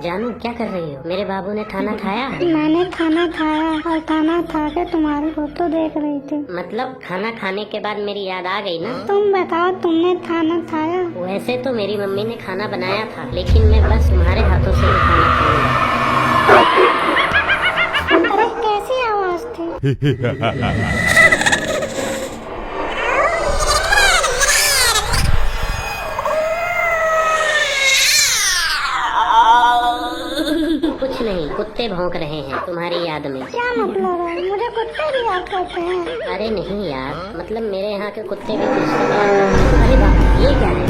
जानू क्या कर रही हो? मेरे बाबू ने खाना खाया? मैंने खाना खाया और खाना खा के तुम्हारी फोटो देख रही थी। मतलब खाना खाने के बाद मेरी याद आ गई ना? तुम बताओ, तुमने खाना खाया? वैसे तो मेरी मम्मी ने खाना बनाया था, लेकिन मैं बस तुम्हारे हाथों से ही खाना खाऊंगा। अरे कैसी आवाज थी? कुछ नहीं, कुत्ते भौंक रहे हैं तुम्हारी याद में। क्या मतलब है? मुझे कुत्ते भी याद करते हैं? अरे नहीं यार, मतलब मेरे यहाँ के कुत्ते भी कुछ अरे बाप, ये क्या है?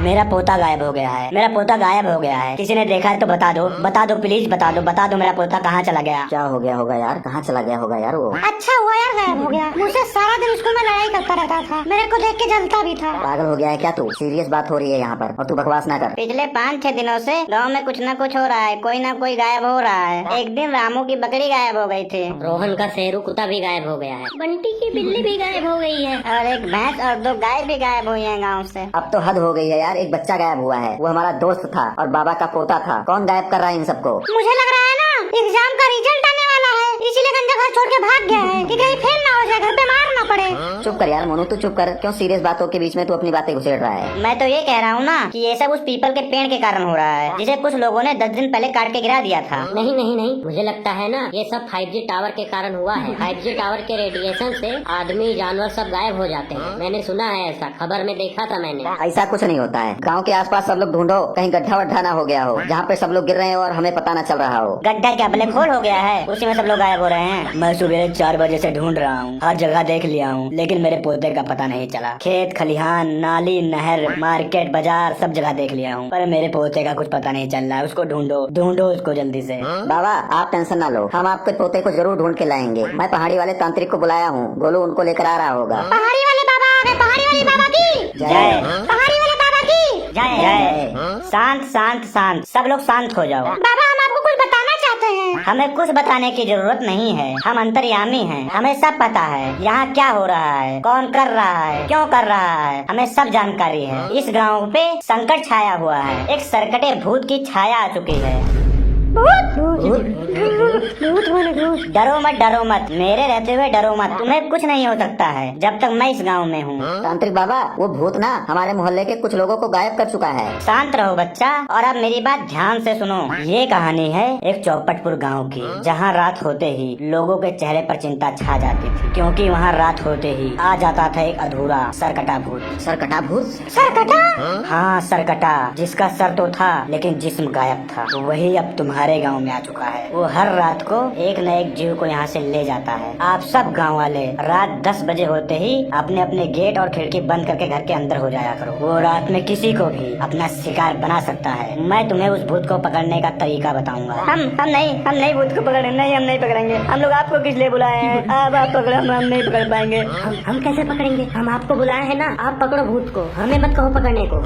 मेरा पोता गायब हो गया है। मेरा पोता गायब हो गया है। किसी ने देखा है तो बता दो, बता दो प्लीज, बता दो मेरा पोता कहाँ चला गया? क्या हो गया होगा यार? कहाँ चला गया होगा यार वो? अच्छा हुआ यार गायब हो गया। मुझसे सारा दिन स्कूल में लड़ाई करता रहता था, मेरे को देख के जलता भी था। पागल हो गया है क्या तू? सीरियस बात हो रही है यहाँ पर और तू बकवास ना कर। पिछले 5-6 दिनों से गांव में कुछ न कुछ हो रहा है, कोई ना कोई गायब हो रहा है। एक दिन रामू की बकरी गायब हो गई थी, रोहन का शेरू कुत्ता भी गायब हो गया है, बंटी की बिल्ली भी गायब हो गई है, और एक भैंस और 2 गाय भी गायब हुई है गाँव से। अब तो हद हो गई है यार। एक बच्चा गायब हुआ है, वो हमारा दोस्त था और बाबा का पोता था। कौन गायब कर रहा है इन सबको? मुझे लग रहा है ना एग्जाम का रिजल्ट आने वाला है, इसीलिए गंजा घर छोड़ के भाग गया है कि कहीं फेल ना हो जाए, घर पे मार ना पड़े। चुप कर यार मोनू, तू चुप कर। क्यों सीरियस बातों के बीच में तू अपनी बातें घुसेड़ रहा है? मैं तो ये कह रहा हूँ ना कि ये सब उस पीपल के पेड़ के कारण हो रहा है, जिसे कुछ लोगों ने 10 दिन पहले काट के गिरा दिया था। नहीं नहीं नहीं, मुझे लगता है ना ये सब 5G टावर के कारण हुआ है। 5G टावर के रेडिएशन से आदमी जानवर सब गायब हो जाते हैं। मैंने सुना है ऐसा, खबर में देखा था मैंने। ऐसा कुछ नहीं होता है। गांव के आसपास सब लोग ढूंढो, कहीं गड्ढा वड्ढा ना हो गया हो जहाँ पे सब लोग गिर रहे हैं और हमें पता न चल रहा हो। गड्ढा क्या ब्लैक होल हो गया है, उसी में सब लोग गायब हो रहे हैं। मैं सुबह 4 बजे से ढूंढ रहा हूँ, हर जगह देख लिया हूँ, लेकिन मेरे पोते का पता नहीं चला। खेत खलिहान, नाली, नहर, मार्केट, बाजार सब जगह देख लिया हूँ, पर मेरे पोते का कुछ पता नहीं चल रहा है। उसको ढूंढो उसको जल्दी से। बाबा आप टेंशन ना लो, हम आपके पोते को जरूर ढूंढ के लाएंगे। मैं पहाड़ी वाले तांत्रिक को बुलाया हूँ, गोलू उनको लेकर आ रहा होगा। पहाड़ी वाले बाबा आ गए, पहाड़ी वाले बाबा की जय, पहाड़ी वाले बाबा की जय जय। शांत शांत शांत, सब लोग शांत हो जाओ। बाबा हम आपको कुछ बताना चाहते हैं। हमें कुछ बताने की जरूरत नहीं है, हम अंतर्यामी हैं, हमें सब पता है यहाँ क्या हो रहा है, कौन कर रहा है, क्यों कर रहा है, हमें सब जानकारी है। इस गांव पे संकट छाया हुआ है, एक सरकटे भूत की छाया आ चुकी है। डरो मत, मेरे रहते हुए डरो मत। तुम्हें कुछ नहीं हो सकता है जब तक मैं इस गांव में हूँ। तांत्रिक बाबा वो भूत ना हमारे मोहल्ले के कुछ लोगों को गायब कर चुका है। शांत रहो बच्चा, और अब मेरी बात ध्यान से सुनो। ये कहानी है एक चौपटपुर गांव की, जहां रात होते ही लोगों के चेहरे पर चिंता छा जाती थी, क्योंकि वहां रात होते ही आ जाता था एक अधूरा सरकटा भूत। सरकटा भूत? सरकटा? हाँ सरकटा, जिसका सर तो था लेकिन जिस्म गायब था। वही अब तुम्हारे गांव में आ चुका है। वो हर रात को एक न एक जीव को यहाँ से ले जाता है। आप सब गांव वाले रात 10 बजे होते ही अपने अपने गेट और खिड़की बंद करके घर के अंदर हो जाया करो। वो रात में किसी को भी अपना शिकार बना सकता है। मैं तुम्हें उस भूत को पकड़ने का तरीका बताऊंगा। हम नहीं भूत को पकड़े, नहीं हम नहीं पकड़ेंगे। हम लोग आपको किस लिए बुलाए हैं? अब आप पकड़ो, हम नहीं पकड़ पाएंगे। हम कैसे पकड़ेंगे? हम आपको बुलाए हैं ना, आप पकड़ो भूत को, हमें मत कहो पकड़ने को।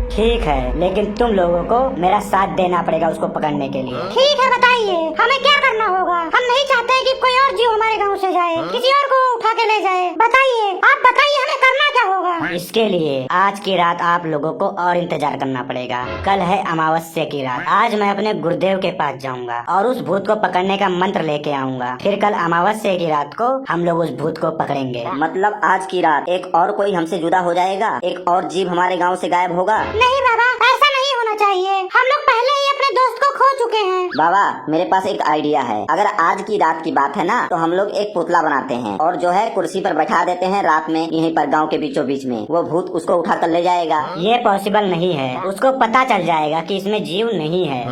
ठीक है, लेकिन तुम लोगों को मेरा साथ देना पड़ेगा उसको पकड़ने के लिए। ठीक है, बताइए हमें क्या करना होगा? हम नहीं चाहते कि कोई और जीव हमारे गांव से जाए, किसी और को उठा के ले जाए। बताइए, आप बताइए हमें करना क्या होगा? इसके लिए आज की रात आप लोगों को और इंतजार करना पड़ेगा। कल है अमावस्या की रात। आज मैं अपने गुरुदेव के पास जाऊंगा और उस भूत को पकड़ने का मंत्र लेके आऊंगा। फिर कल अमावस्या की रात को हम लोग उस भूत को पकड़ेंगे। मतलब आज की रात एक और कोई हमसे जुदा हो जाएगा, एक और जीव हमारे गांव से गायब होगा? नहीं बाबा, ऐसा नहीं होना चाहिए। हम लोग पहले ही अपने दोस्त को खो चुके हैं। बाबा मेरे पास एक आइडिया है। अगर आज की रात की बात है ना, तो हम लोग एक पुतला बनाते हैं और जो है कुर्सी पर बैठा देते हैं रात में, यहीं पर गांव के बीचों बीच में। वो भूत उसको उठा कर ले जाएगा। ये पॉसिबल नहीं है, उसको पता चल जाएगा कि इसमें जीव नहीं है।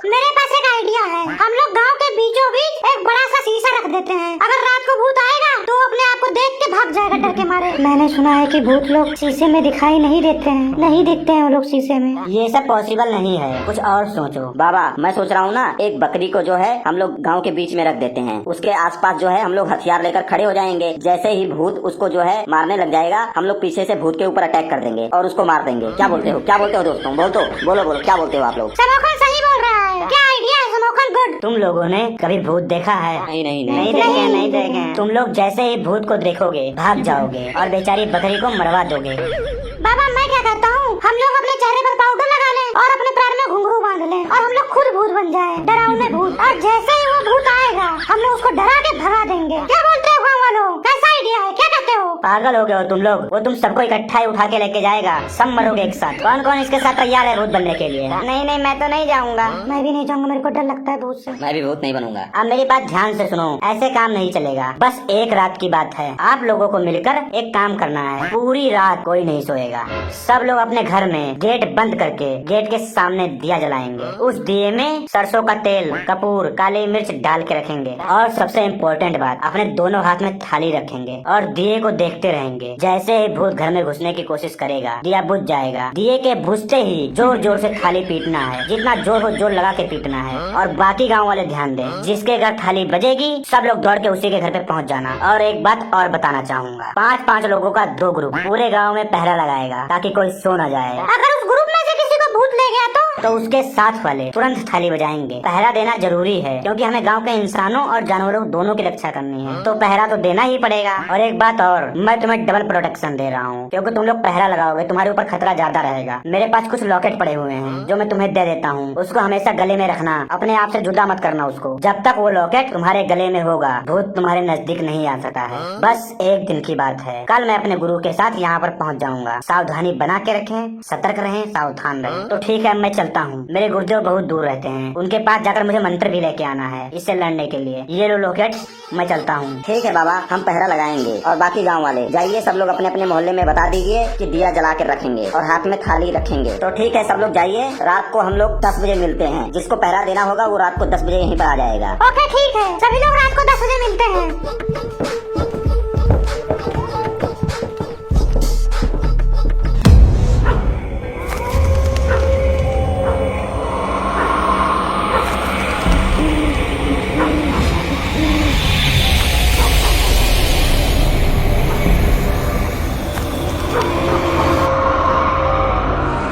मेरे पास एक आइडिया है। हम लोग गांव के बीचों बीच एक बड़ा सा शीशा रख देते हैं। अगर रात को भूत आएगा तो अपने आप को देख के भाग जाएगा डर के मारे। मैंने सुना है कि भूत लोग शीशे में दिखाई नहीं देते हैं, नहीं दिखते हैं वो लोग शीशे में। ये सब पॉसिबल नहीं है, कुछ और सोचो। बाबा मैं सोच रहा हूँ ना, एक बकरी को जो है हम लोग गांव के बीच में रख देते हैं। उसके आसपास जो है हम लोग हथियार लेकर खड़े हो जाएंगे। जैसे ही भूत उसको जो है मारने लग जाएगा, हम लोग पीछे से भूत के ऊपर अटैक कर देंगे और उसको मार देंगे। क्या बोलते हो, क्या बोलते हो दोस्तों? बोलो क्या बोलते हो आप लोग? समोखन सही बोल रहा है। क्या आइडिया है समोखन? गुड। तुम लोगों ने कभी भूत देखा है? नहीं देखे। तुम लोग जैसे ही भूत को देखोगे भाग जाओगे और बेचारी बकरी को मरवा दोगे। बाबा मैं क्या कहता हूँ, हम लोग अपने चेहरे पर पाउडर लगा लें और अपने पैर में घुंघरू बांध लें और हम लोग खुद भूत बन जाए, डरावने भूत। और जैसे ही वो भूत आएगा हम लोग उसको डरा के भगा देंगे। क्या बोलते हो गाँव वालों? कैसा आइडिया है, क्या कहते हो? पागल हो गए हो तुम लोग? वो तुम सबको इकट्ठा ही उठा के लेके जाएगा, सब मरोगे एक साथ। कौन कौन इसके साथ तैयार है भूत बनने के लिए? नहीं मैं तो नहीं जाऊंगा। मैं भी नहीं जाऊंगा, मेरे को डर लगता है भूत से। मैं भी भूत नहीं बनूंगा। अब मेरी बात ध्यान से सुनो, ऐसे काम नहीं चलेगा। बस एक रात की बात है, आप लोगों को मिलकर एक काम करना है। पूरी रात कोई नहीं सोएगा। सब लोग अपने घर में गेट बंद करके गेट के सामने दिया जलाएंगे। उस दिए में सरसों का तेल, कपूर, काली मिर्च डाल के रखेंगे। और सबसे इम्पोर्टेंट बात, अपने दोनों हाथ में थाली रखेंगे और दिए को देखते रहेंगे। जैसे ही भूत घर में घुसने की कोशिश करेगा, दिया बुझ जाएगा। दिए के बुझते ही जोर जोर से थाली पीटना है, जितना जोर हो जोर लगा के पीटना है। और बाकी गाँव वाले ध्यान दें, जिसके घर थाली बजेगी सब लोग दौड़ के उसी के घर पे पहुंच जाना। और एक बात और बताना चाहूंगा, 5-5 लोगों का 2 ग्रुप पूरे गाँव में पहरा लगाएगा ताकि कोई सो न जाए। अगर उस ग्रुप में से किसी को भूत ले गया तो उसके साथ वाले तुरंत थाली बजाएंगे। पहरा देना जरूरी है क्योंकि हमें गांव के इंसानों और जानवरों दोनों की रक्षा करनी है, तो पहरा तो देना ही पड़ेगा। और एक बात और, मैं तुम्हें डबल प्रोटेक्शन दे रहा हूँ क्योंकि तुम लोग पहरा लगाओगे, तुम्हारे ऊपर खतरा ज्यादा रहेगा। मेरे पास कुछ लॉकेट पड़े हुए हैं जो मैं तुम्हें दे देता हूँ, उसको हमेशा गले में रखना, अपने आप से जुदा मत करना उसको। जब तक वो लॉकेट तुम्हारे गले में होगा भूत तुम्हारे नजदीक नहीं आ सकता है। बस एक दिन की बात है, कल मैं अपने गुरु के साथ यहाँ पर पहुँच जाऊंगा। सावधानी बना के रखें, सतर्क रहें, सावधान रहें। तो ठीक है, मैं चलता हूँ। मेरे गुरुदेव बहुत दूर रहते हैं, उनके पास जाकर मुझे मंत्र भी लेके आना है इससे लड़ने के लिए। ये लो लॉकेट, मैं चलता हूँ। ठीक है बाबा, हम पहरा लगाएंगे। और बाकी गांव वाले जाइए, सब लोग अपने अपने मोहल्ले में बता दीजिए कि दिया जला कर रखेंगे और हाथ में थाली रखेंगे। तो ठीक है, सब लोग जाइए। रात को हम लोग 10 बजे मिलते हैं। जिसको पहरा देना होगा वो रात को 10 बजे यहीं पर आ जाएगा। ओके ठीक है, सभी लोग रात को 10 बजे मिलते हैं।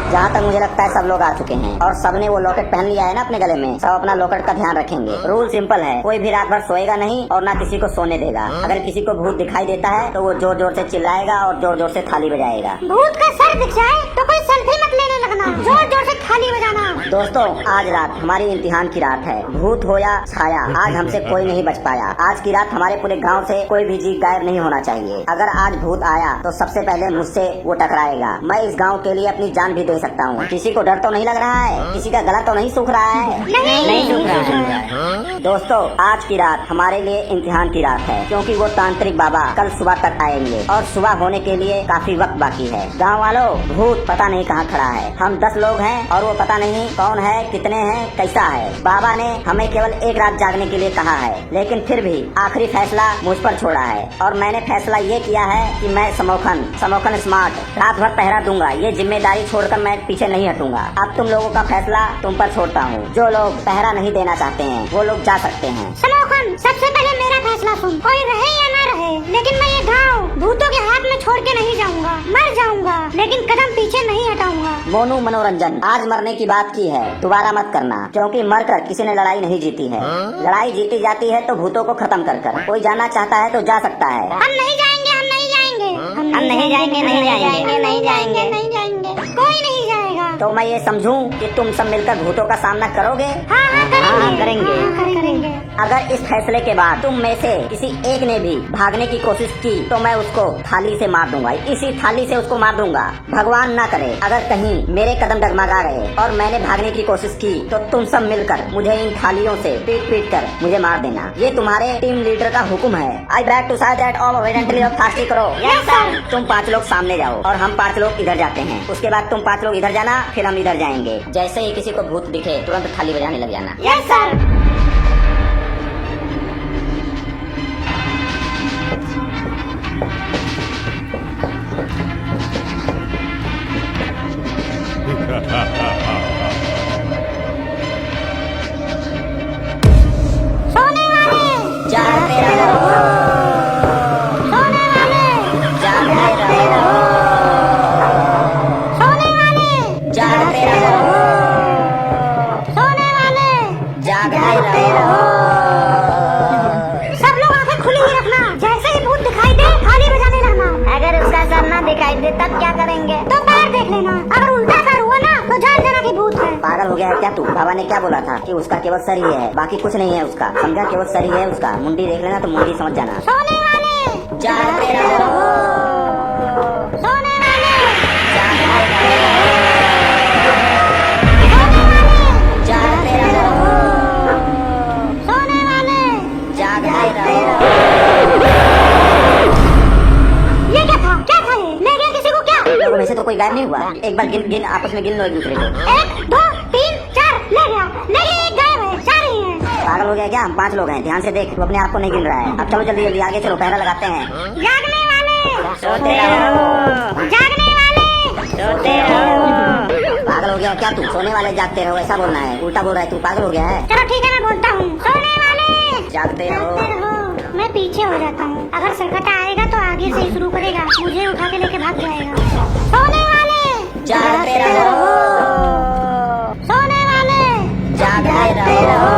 जहाँ तक मुझे लगता है सब लोग आ चुके हैं और सबने वो लॉकेट पहन लिया है ना अपने गले में। सब अपना लॉकेट का ध्यान रखेंगे। रूल सिंपल है, कोई भी रात भर सोएगा नहीं और ना किसी को सोने देगा। अगर किसी को भूत दिखाई देता है तो वो जोर जोर से चिल्लाएगा और जोर जोर से थाली बजाएगा। भूत का सर दिख जाए तो कोई सेल्फी मत लेने लगना, जोर जोर से थाली बजाना। दोस्तों, आज रात हमारी इम्तिहान की रात है। भूत हो या छाया, आज हमसे कोई नहीं बच पाया। आज की रात हमारे पूरे गाँव से कोई भी जीव गायब नहीं होना चाहिए। अगर आज भूत आया तो सबसे पहले मुझसे वो टकराएगा। मैं इस गाँव के लिए अपनी जान भी दे सकता हूँ। किसी को डर तो नहीं लग रहा है? किसी का गला तो नहीं सूख रहा है? नहीं सूख रहा है। दोस्तों, आज की रात हमारे लिए इम्तिहान की रात है क्योंकि वो तांत्रिक बाबा कल सुबह तक आएंगे और सुबह होने के लिए काफी वक्त बाकी है। गाँव वालों, भूत पता नहीं कहाँ खड़ा है। हम 10 लोग हैं और वो पता नहीं कौन है, कितने हैं, कैसा है। बाबा ने हमें केवल एक रात जागने के लिए कहा है, लेकिन फिर भी आखिरी फैसला मुझ पर छोड़ा है। और मैंने फैसला ये किया है कि मैं समोखन स्मार्ट रात भर पहरा दूंगा। ये जिम्मेदारी छोड़कर मैं पीछे नहीं हटूंगा। अब तुम लोगों का फैसला तुम पर छोड़ता हूँ। जो लोग पहरा नहीं देना चाहते हैं वो लोग जा सकते हैं। समोखन, सबसे पहले मेरा फैसला सुन। कोई रहे या ना रहे, लेकिन मैं ये गाँव भूतों के हाथ में छोड़ के नहीं जाऊंगा। मर जाऊंगा लेकिन कदम पीछे नहीं हटाऊंगा। मोनू मनोरंजन, आज मरने की बात की है, दोबारा मत करना क्योंकि मरकर किसी ने लड़ाई नहीं जीती है। लड़ाई जीती जाती है तो भूतों को खत्म कर कर। कोई जाना चाहता है तो जा सकता है। हम नहीं जाएंगे, हम नहीं जाएंगे, हम नहीं जाएंगे, नहीं जाएंगे, नहीं जाएंगे, नहीं जाएंगे, कोई नहीं जाएगा। तो मैं ये समझूं कि तुम सब मिलकर भूतों का सामना करोगे? हाँ करेंगे। करेंगे। अगर इस फैसले के बाद तुम में से किसी एक ने भी भागने की कोशिश की तो मैं उसको थाली से मार दूंगा, इसी थाली से उसको मार दूंगा। भगवान ना करे अगर कहीं मेरे कदम डगमगा गए और मैंने भागने की कोशिश की तो तुम सब मिलकर मुझे इन थालियों से पीट पीट कर मुझे मार देना। ये तुम्हारे टीम लीडर का हुक्म है। I beg to say that all obediently और फास्टली करो। Yes, sir. तुम 5 लोग सामने जाओ और हम 5 लोग इधर जाते हैं। उसके बाद तुम 5 लोग इधर जाना, फिर हम इधर जाएंगे। जैसे ही किसी को भूत दिखे तुरंत थाली बजाने लग जाना। Yes sir. सोने वाले जागते रहो, सोने वाले जागते रहो, सोने वाले जागते रहो, सोने वाले जागते रहो। सब लोग आंखें खुली ही रखना। जैसे ही भूत दिखाई दे थाली बजाने लगना। अगर उसका सर न दिखाई दे तब क्या करेंगे? तो पैर देख लेना, अगर उल्टा सर हुआ ना तो जान जाना कि भूत है। पागल हो गया है क्या तू? बाबा ने क्या बोला था कि उसका केवल सर ही है, बाकी कुछ नहीं है उसका। समझा? केवल सर ही है उसका। मुंडी देख लेना तो मुंडी समझ जाना। सोने वाले जागते रहो, सोने वाले जागते रहो, जागते रहो, सोने वाले जागते रहो। ये क्या था? क्या था ये? ले गया किसी को क्या? लोगों में से तो कोई गायब नहीं हुआ। एक बार गिन आपस में गिन लो एक दूसरे को। 1 2 3 4 ले गया। एक गायब है, 4 ही है। पागल हो गया क्या? हम 5 लोग हैं। ध्यान से देख, तू अपने आप को नहीं गिन रहा है। अब चलो जल्दी जल्दी आगे चलो, पहरा लगाते हैं। जागने वाले सोते रहो, जागने वाले सोते रहो। पागल हो गया क्या तू? सोने वाले जागते रहो ऐसा बोलना है, उल्टा बोल रहा है तू। पागल हो गया है। चलो ठीक है, मैं बोलता हूँ। सोने वाले जागते रहो, जागते रहो। मैं पीछे हो जाता हूँ। अगर सरकटा आएगा तो आगे से ही शुरू करेगा, मुझे उठा के लेके भाग जाएगा। सोने वाले जागते रहो, सोने वाले जागते रहो।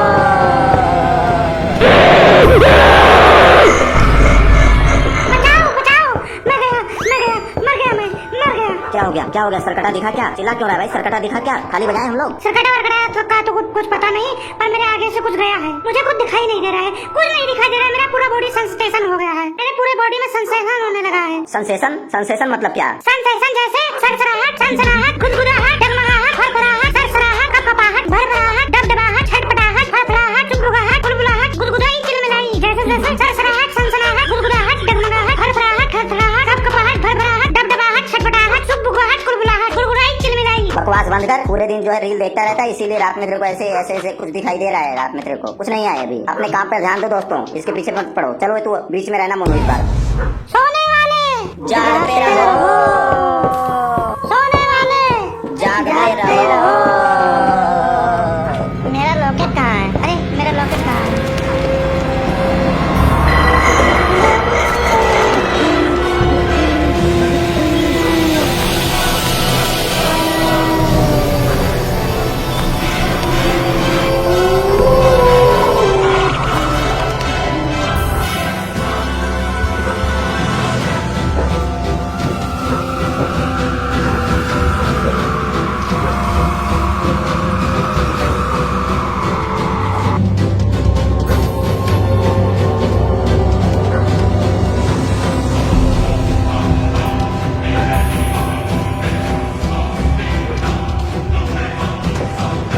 बचाओ बचाओ, मैं गया मर गया, मैं मर गया। क्या हो गया? क्या हो गया? सरकटा दिखा क्या? चिल्ला क्यों रहा है भाई? सरकटा दिखा क्या? खाली बजाए हम लोग। सरकटा वरकटा का तो कुछ पता नहीं, पर मेरे आगे से कुछ गया है। मुझे कुछ दिखाई नहीं दे रहा है, कुछ नहीं दिखाई दे रहा है। मेरा पूरा बॉडी सेंसेशन हो गया है। मेरे पूरे बॉडी में सेंसेशन होने लगा है। सेंसेशन? सेंसेशन मतलब क्या? सेंसेशन जैसे सनसनाहट, गुदगुदाहट, डगमगाहट, फरफराहट, सरसराहट, कपकपाहट, भरभराहट, डबडबाहट, छटपटाहट, फड़फड़ाहट, चुगबुगाहट, बुलबुलाहट, गुदगुदाई, चिलमिलाई। जैसे जैसे सरसराहट, सनसनाहट, गुदगुदाहट, डगमगाहट, फरफराहट, खड़खड़ाहट, कपकपाहट, भरभराहट, डबडबाहट, छटपटाहट, चुगबुगाहट, बुलबुलाहट, गुदगुदाई, चिलमिलाई। बकवास बंद कर। पूरे दिन जो है रील देखता रहता है, इसीलिए रात में तेरे को ऐसे ऐसे ऐसे कुछ दिखाई दे रहा है। रात में तेरे को कुछ नहीं आया अभी। अपने काम पे ध्यान दो दोस्तों, इसके पीछे मत पड़ो। चलो तू बीच में रहना मोनू इस बार। सोने वाले जागते रहो, सोने वाले जागते रहो। मेरा लॉकेट कहाँ है? अरे मेरा लॉकेट कहाँ है?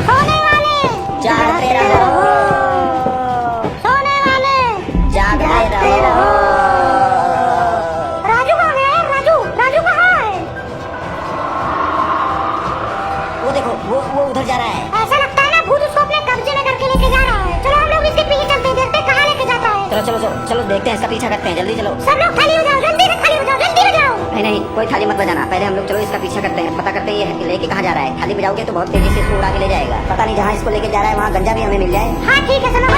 सोने वाले जागते रहो, सोने वाले जागते रहो। राजू कहाँ गया है? राजू राजू कहाँ है? वो देखो, वो उधर जा रहा है। ऐसा लगता है ना भूत उसको अपने कब्जे में करके लेके जा रहा है। चलो हम लोग इसके पीछे चलते हैं, देखते हैं कहाँ लेके जाता है। चलो चलो चलो चलो देखते हैं, इसका पीछा करते हैं। जल्दी चलो। सब लोग खाली हो जाओ, जल्दी से खाली हो जाओ, जल्दी हो जाओ। नहीं नहीं, कोई थाली मत बजाना। पहले हम लोग चलो इसका पीछा करते हैं, पता करते हैं ये लेके कहाँ जा रहा है। थाली बजाओगे तो बहुत तेजी से इसको उड़ा के ले जाएगा। पता नहीं जहाँ इसको लेके जा रहा है वहाँ गंजा भी हमें मिल जाए। हाँ ठीक है, चलो